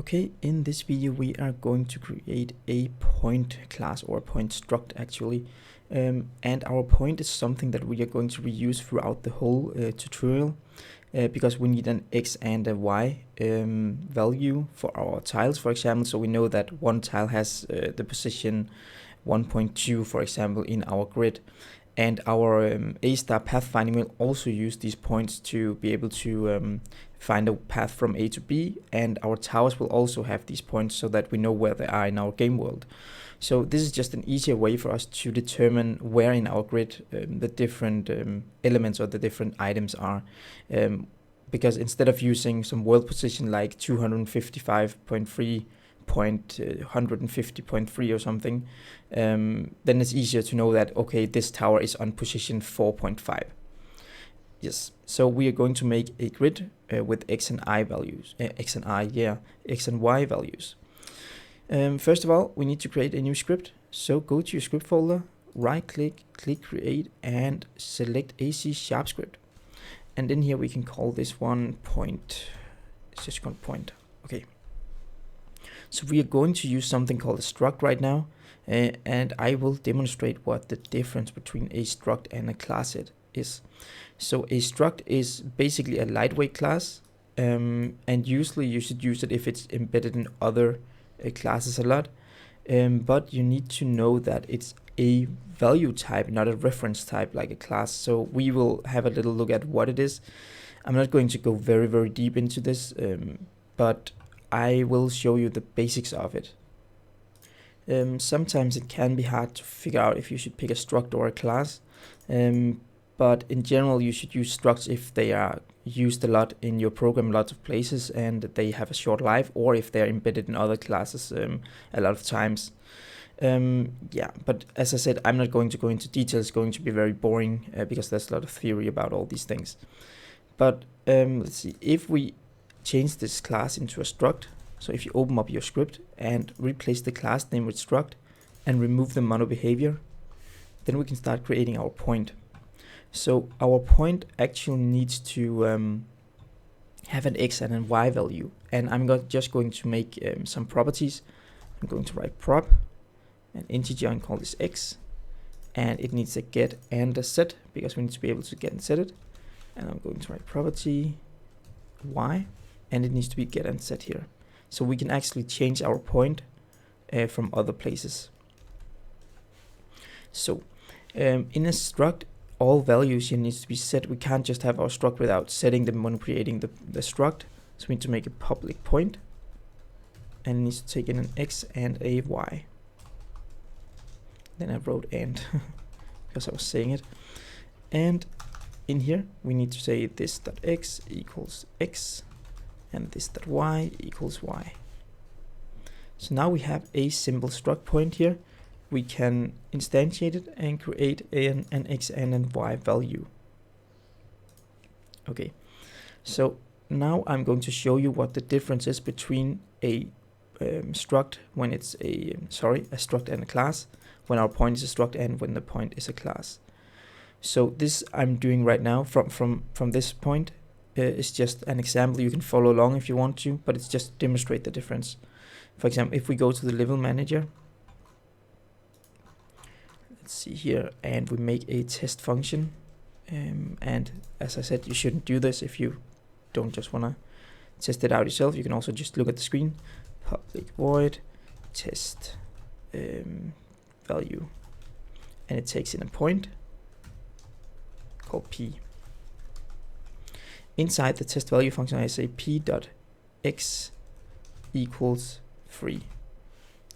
Okay, in this video we are going to create a point class, or a point struct actually, and our point is something that we are going to reuse throughout the whole tutorial, because we need an x and a y value for our tiles, for example, so we know that one tile has the position 1.2, for example, in our grid. And our A-star pathfinding will also use these points to be able to find a path from A to B, and our towers will also have these points so that we know where they are in our game world. So this is just an easier way for us to determine where in our grid the different elements or the different items are. Because instead of using some world position like 255.3.150.3 or something, then it's easier to know that, okay, this tower is on position 4.5. Yes, so we are going to make a grid with x and y values. X and y values. First of all, we need to create a new script. So go to your script folder, right click, click create, and select a C# script. And in here we can call this one point. It's just called point. Okay. So we are going to use something called a struct right now, and I will demonstrate what the difference between a struct and a class is. So a struct is basically a lightweight class, and usually you should use it if it's embedded in other classes a lot, but you need to know that it's a value type, not a reference type like a class. So we will have a little look at what it is. I'm not going to go very deep into this, but I will show you the basics of it. Sometimes it can be hard to figure out if you should pick a struct or a class, but in general you should use structs if they are used a lot in your program, lots of places, and they have a short life, or if they're embedded in other classes a lot of times. Yeah, but as I said, I'm not going to go into details. It's going to be very boring because there's a lot of theory about all these things. But let's see, if we change this class into a struct, so if you open up your script and replace the class name with struct and remove the mono behavior, then we can start creating our point. So our point actually needs to have an x and a y value, and I'm just going to make some properties. I'm going to write prop, an integer, and call this x, and it needs a get and a set because we need to be able to get and set it. And I'm going to write property y, and it needs to be get and set here. So we can actually change our point from other places. So in a struct, all values here needs to be set. We can't just have our struct without setting them when creating the struct. So we need to make a public point, and it needs to take in an x and a y. Then I wrote and because I was saying it. And in here we need to say this.x equals x and this.y equals y. So now we have a simple struct point here. We can instantiate it and create an x and an y value. Okay, so now I'm going to show you what the difference is between a struct when it's a struct and a class, when our point is a struct, and when the point is a class. So this I'm doing right now from this point is just an example. You can follow along if you want to, but it's just to demonstrate the difference. For example, if we go to the level manager, let's see here, and we make a test function, and as I said, you shouldn't do this if you don't just want to test it out yourself. You can also just look at the screen, public void test value, and it takes in a point called p. Inside the test value function, I say p.x equals 3.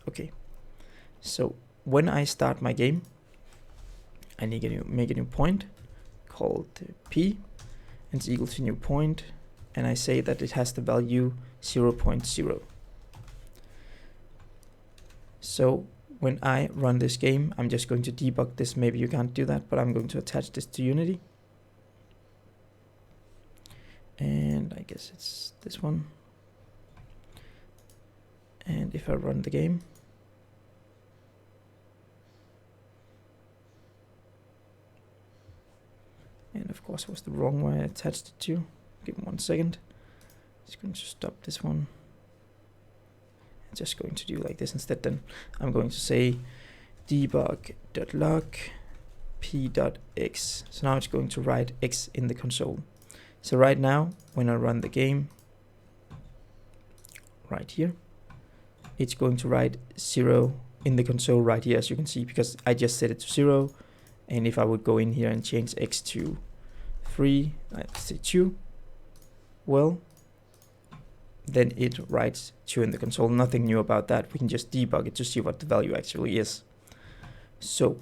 Okay, so when I start my game, I need to make a new point called p, and it's equal to new point, and I say that it has the value 0.0. So when I run this game, I'm just going to debug this. Maybe you can't do that, but I'm going to attach this to Unity. And I guess it's this one. And if I run the game, and of course it was the wrong one I attached it to. Give me 1 second. Just going to stop this one. just going to do like this instead. Then I'm going to say debug.log p.x. So now it's going to write x in the console. So right now, when I run the game, right here, it's going to write 0 in the console right here, as you can see, because I just set it to 0. And if I would go in here and change x to 3, let's say 2, well, then it writes 2 in the console. Nothing new about that. We can just debug it to see what the value actually is. So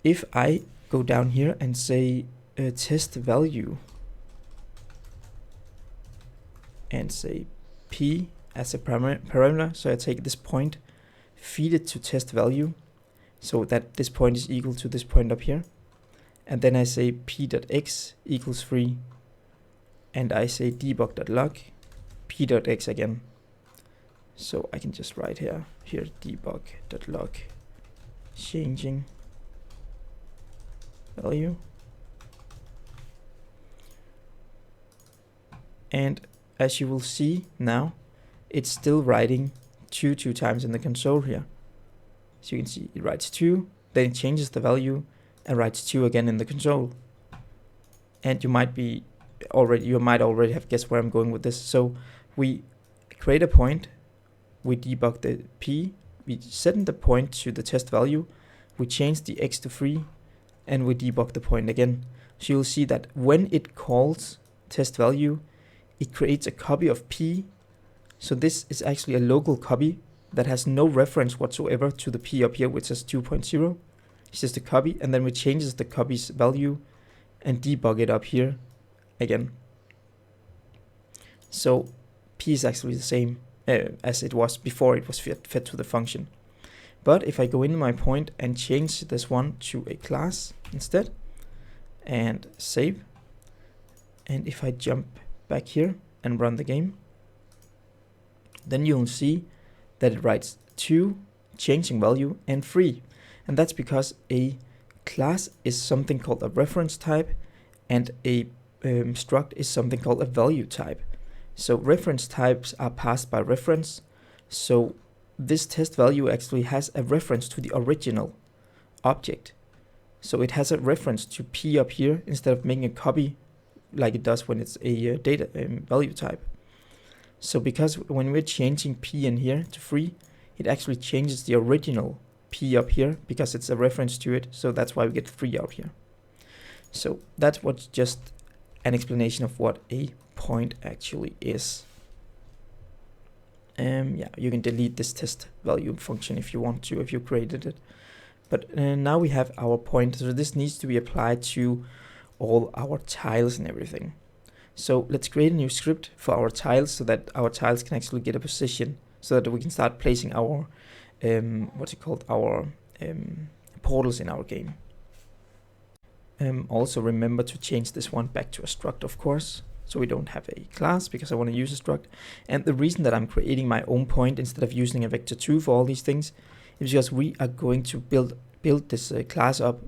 if I go down here and say test value and say p as a parameter, so I take this point, feed it to test value, so that this point is equal to this point up here, and then I say p.x equals 3, and I say debug.log p.x again. So I can just write here debug.log changing value, and as you will see now, it's still writing 2 times in the console here. So you can see it writes 2, then it changes the value and writes 2 again in the console. And you might already have guessed where I'm going with this. So we create a point, we debug the p, we set the point to the test value, we change the x to 3, and we debug the point again. So you'll see that when it calls test value, it creates a copy of p. So this is actually a local copy that has no reference whatsoever to the p up here, which says 2.0. It's just a copy, and then we changes the copy's value and debug it up here again. So p is actually the same as it was before it was fed to the function. But if I go into my point and change this one to a class instead and save, and if I jump back here and run the game, then you'll see that it writes 2 changing value and 3. And that's because a class is something called a reference type, and a struct is something called a value type. So reference types are passed by reference. So this test value actually has a reference to the original object. So it has a reference to p up here instead of making a copy like it does when it's a data value type. So because when we're changing p in here to 3, it actually changes the original p up here because it's a reference to it. So that's why we get 3 out here. So that's what's just an explanation of what a point actually is. Yeah, you can delete this test value function if you want to, if you created it. But now we have our point. So this needs to be applied to all our tiles and everything. So let's create a new script for our tiles so that our tiles can actually get a position, so that we can start placing our our portals in our game. Also remember to change this one back to a struct, of course, so we don't have a class, because I want to use a struct. And the reason that I'm creating my own point instead of using a vector2 for all these things is because we are going to build this class up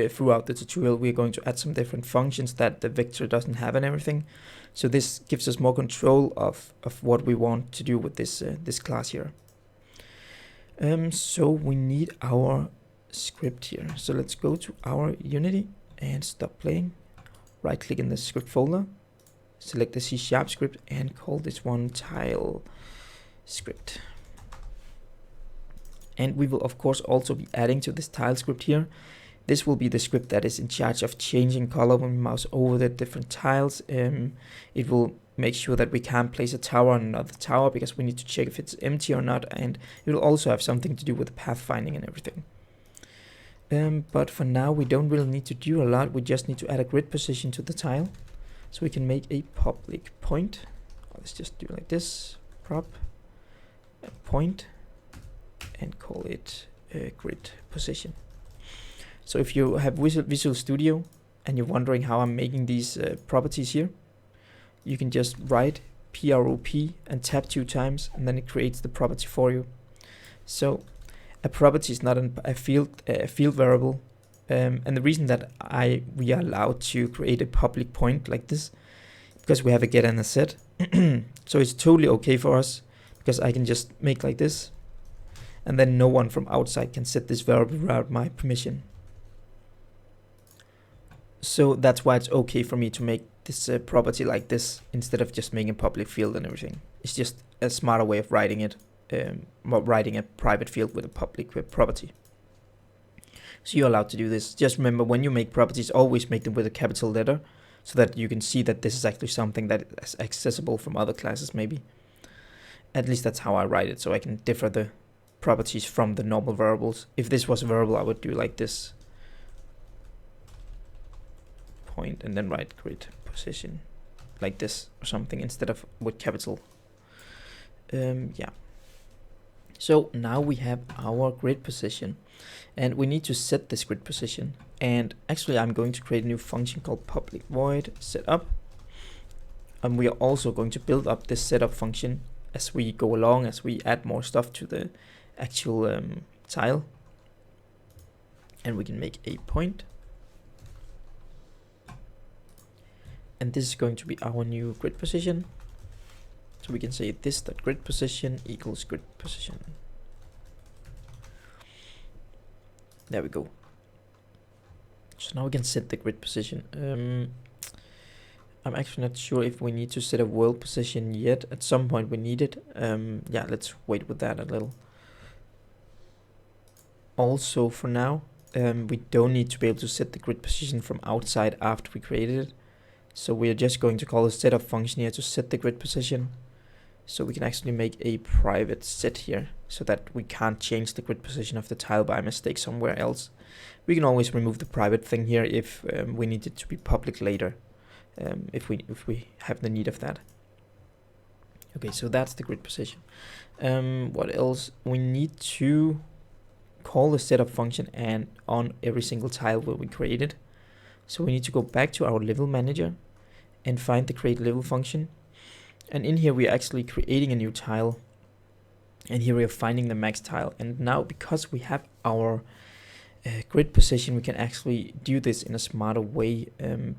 throughout the tutorial. We're going to add some different functions that the vector doesn't have and everything. So this gives us more control of what we want to do with this class here. So we need our script here. So let's go to our Unity and stop playing. Right click in the script folder, select the C# script and call this one tile script. And we will of course also be adding to this tile script here. This will be the script that is in charge of changing color when we mouse over the different tiles. It will make sure that we can't place a tower on another tower because we need to check if it's empty or not, and it will also have something to do with pathfinding and everything. But for now we don't really need to do a lot. We just need to add a grid position to the tile. So we can make a public point. Let's just do like this, prop, point, and call it grid position. So if you have Visual Studio and you're wondering how I'm making these properties here, you can just write prop and tap 2 times, and then it creates the property for you. So a property is not a field variable, and the reason that we are allowed to create a public point like this, because we have a get and a set. So it's totally okay for us, because I can just make like this, and then no one from outside can set this variable without my permission. So that's why it's okay for me to make this property like this instead of just making a public field and everything. It's just a smarter way of writing it, writing a private field with a public property. So you're allowed to do this. Just remember, when you make properties, always make them with a capital letter, so that you can see that this is actually something that is accessible from other classes maybe. At least that's how I write it, so I can differ the properties from the normal variables. If this was a variable, I would do like this. Point and then write grid position like this or something instead of with capital. Yeah. So now we have our grid position, and we need to set this grid position. And actually I'm going to create a new function called public void setup, and we are also going to build up this setup function as we go along, as we add more stuff to the actual tile. And we can make a point, and this is going to be our new grid position. So we can say this.grid position equals grid position. There we go. So now we can set the grid position. I'm actually not sure if we need to set a world position yet. At some point we need it. Yeah, let's wait with that a little. Also for now, we don't need to be able to set the grid position from outside after we created it. So we are just going to call a setup function here to set the grid position. So we can actually make a private set here, so that we can't change the grid position of the tile by mistake somewhere else. We can always remove the private thing here if we need it to be public later, if we have the need of that. Okay, so that's the grid position. What else? We need to call the setup function and on every single tile where we created. So we need to go back to our level manager and find the create level function. And in here we are actually creating a new tile, and here we are finding the max tile. And now, because we have our grid position, we can actually do this in a smarter way,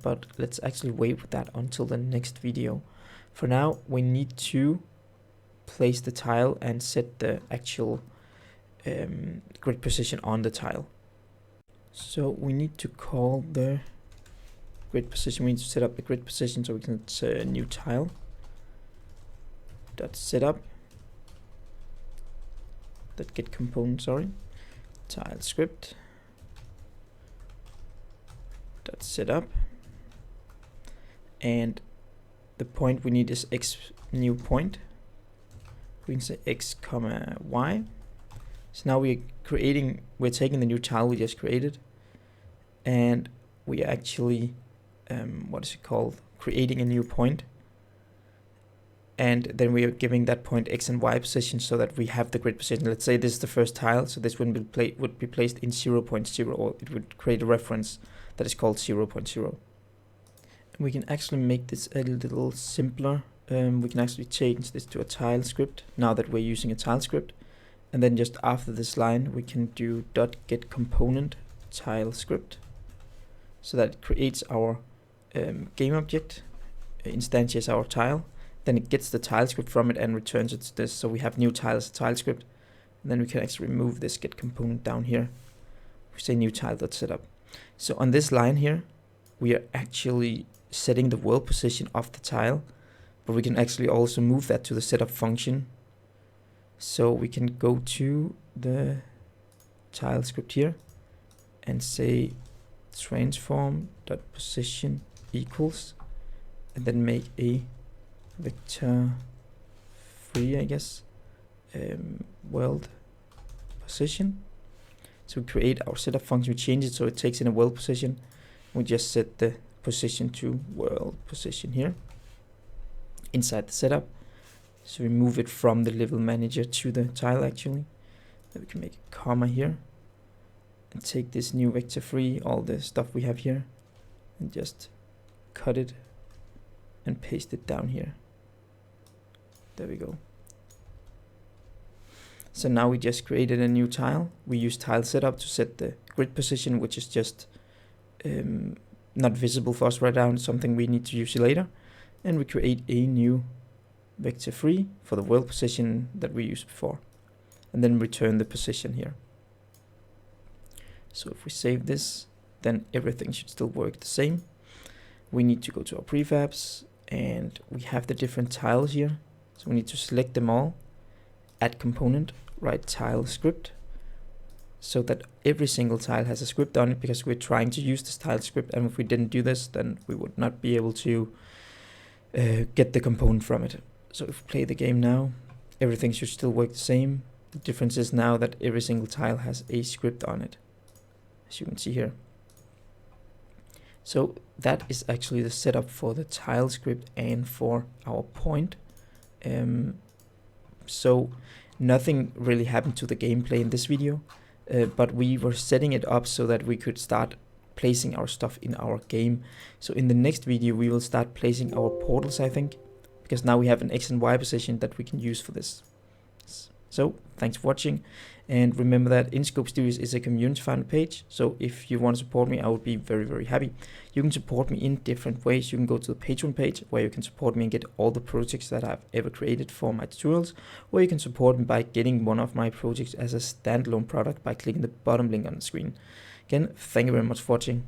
but let's actually wait with that until the next video. For now we need to place the tile and set the actual grid position on the tile. So we need to call the grid position. We need to set up the grid position, so we can set a new tile dot setup that get component, tile script dot setup, and the point we need is x new point. We can say x comma y. So now we're taking the new tile we just created, and we are actually creating a new point. And then we are giving that point x and y position so that we have the grid position. Let's say this is the first tile, so this would be placed in 0.0, or it would create a reference that is called 0.0. And we can actually make this a little simpler. We can actually change this to a tile script now that we're using a tile script. And then just after this line, we can do dot get component tile script, so that it creates our game object, instantiates our tile. Then it gets the tile script from it and returns it to this. So we have new tile as a tile script. And then we can actually remove this get component down here. We say new tile.setup. So on this line here, we are actually setting the world position of the tile, but we can actually also move that to the setup function. So we can go to the tile script here and say transform.position equals, and then make a vector 3, I guess, world position. So we create our setup function, we change it so it takes in a world position. We just set the position to world position here inside the setup. So we move it from the level manager to the tile actually. Then we can make a comma here and take this new vector 3, all the stuff we have here, and just cut it and paste it down here. There we go. So now we just created a new tile. We use tile setup to set the grid position, which is just not visible for us right now. It's something we need to use later. And we create a new vector 3 for the world position that we used before, and then return the position here. So if we save this, then everything should still work the same. We need to go to our prefabs, and we have the different tiles here. So we need to select them all, add component, write tile script, so that every single tile has a script on it, because we're trying to use this tile script, and if we didn't do this, then we would not be able to get the component from it. So if we play the game now, everything should still work the same. The difference is now that every single tile has a script on it, as you can see here. So that is actually the setup for the tile script and for our point. So nothing really happened to the gameplay in this video, but we were setting it up so that we could start placing our stuff in our game. So in the next video we will start placing our portals, I think, because now we have an X and Y position that we can use for this. So thanks for watching, and remember that InScope Studios is a community founded page, so if you want to support me, I would be very, very happy. You can support me in different ways. You can go to the Patreon page, where you can support me and get all the projects that I've ever created for my tutorials, or you can support me by getting one of my projects as a standalone product by clicking the bottom link on the screen. Again, thank you very much for watching.